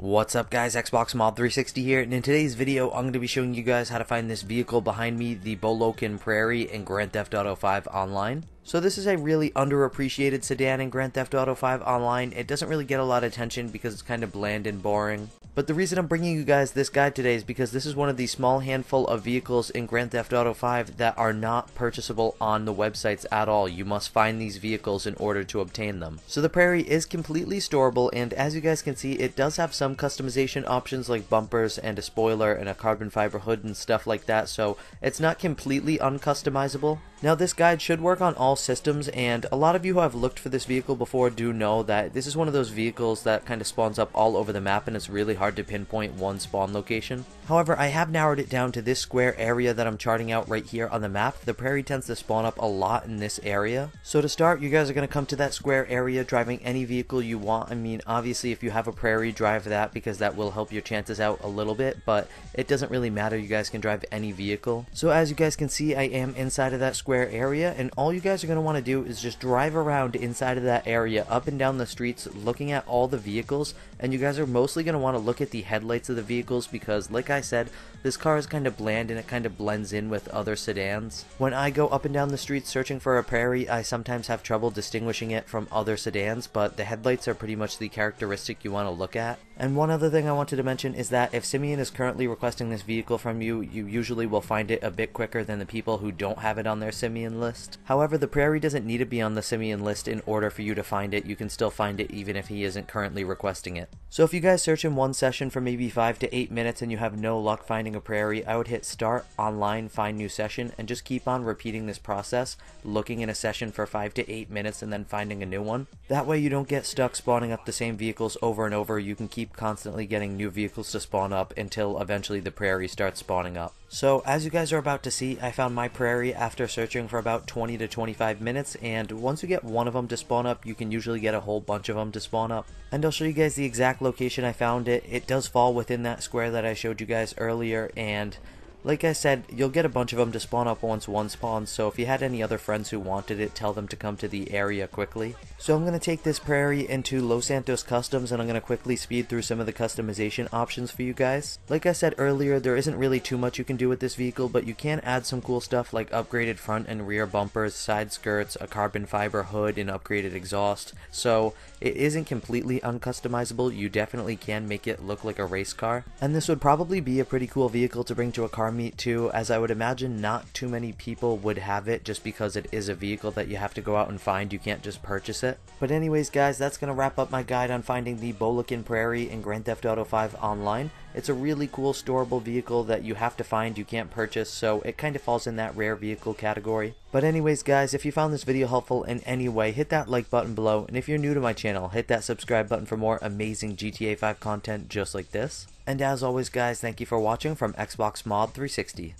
What's up guys, Xbox Mod 360 here, and in today's video I'm going to be showing you guys how to find this vehicle behind me, the Bollokan Prairie in Grand Theft Auto 5 Online. So this is a really underappreciated sedan in Grand Theft Auto 5 Online. It doesn't really get a lot of attention because it's kind of bland and boring. But the reason I'm bringing you guys this guide today is because this is one of the small handful of vehicles in Grand Theft Auto 5 that are not purchasable on the websites at all. You must find these vehicles in order to obtain them. So the Prairie is completely storable, and as you guys can see, it does have some customization options like bumpers and a spoiler and a carbon fiber hood and stuff like that, so it's not completely uncustomizable. Now this guide should work on all systems, and a lot of you who have looked for this vehicle before do know that this is one of those vehicles that kind of spawns up all over the map and it's really hard to pinpoint one spawn location. However, I have narrowed it down to this square area that I'm charting out right here on the map. The Prairie tends to spawn up a lot in this area. So to start, you guys are going to come to that square area driving any vehicle you want. I mean, obviously if you have a Prairie, drive that because that will help your chances out a little bit, but it doesn't really matter. You guys can drive any vehicle. So as you guys can see, I am inside of that square area, and all you guys are going to want to do is just drive around inside of that area, up and down the streets, looking at all the vehicles, and you guys are mostly going to want to look at the headlights of the vehicles because, like I said, this car is kind of bland and it kind of blends in with other sedans. When I go up and down the streets searching for a Prairie, I sometimes have trouble distinguishing it from other sedans, but the headlights are pretty much the characteristic you want to look at. And one other thing I wanted to mention is that if Simeon is currently requesting this vehicle from you, you usually will find it a bit quicker than the people who don't have it on their Simeon list. However, the Prairie doesn't need to be on the Simeon list in order for you to find it. You can still find it even if he isn't currently requesting it. So if you guys search in one session for maybe 5 to 8 minutes and you have no luck finding a Prairie, I would hit start, online, find new session, and just keep on repeating this process, looking in a session for 5 to 8 minutes and then finding a new one. That way you don't get stuck spawning up the same vehicles over and over. You can keep constantly getting new vehicles to spawn up until eventually the Prairie starts spawning up. So as you guys are about to see, I found my Prairie after searching for about 20 to 25 minutes, and once you get one of them to spawn up, you can usually get a whole bunch of them to spawn up. And I'll show you guys the exact location I found it. It does fall within that square that I showed you guys earlier, and like I said, you'll get a bunch of them to spawn up once one spawns, so if you had any other friends who wanted it, tell them to come to the area quickly. So I'm going to take this Prairie into Los Santos Customs, and I'm going to quickly speed through some of the customization options for you guys. Like I said earlier, there isn't really too much you can do with this vehicle, but you can add some cool stuff like upgraded front and rear bumpers, side skirts, a carbon fiber hood, and upgraded exhaust. So it isn't completely uncustomizable. You definitely can make it look like a race car, and this would probably be a pretty cool vehicle to bring to a car meet too, as I would imagine not too many people would have it just because it is a vehicle that you have to go out and find. You can't just purchase it. But anyways guys, that's going to wrap up my guide on finding the Bollokan Prairie in Grand Theft Auto 5 Online. It's a really cool storable vehicle that you have to find, you can't purchase, so it kind of falls in that rare vehicle category. But anyways guys, if you found this video helpful in any way, hit that like button below, and if you're new to my channel, hit that subscribe button for more amazing GTA 5 content just like this. And as always guys, thank you for watching from Xbox Mod 360.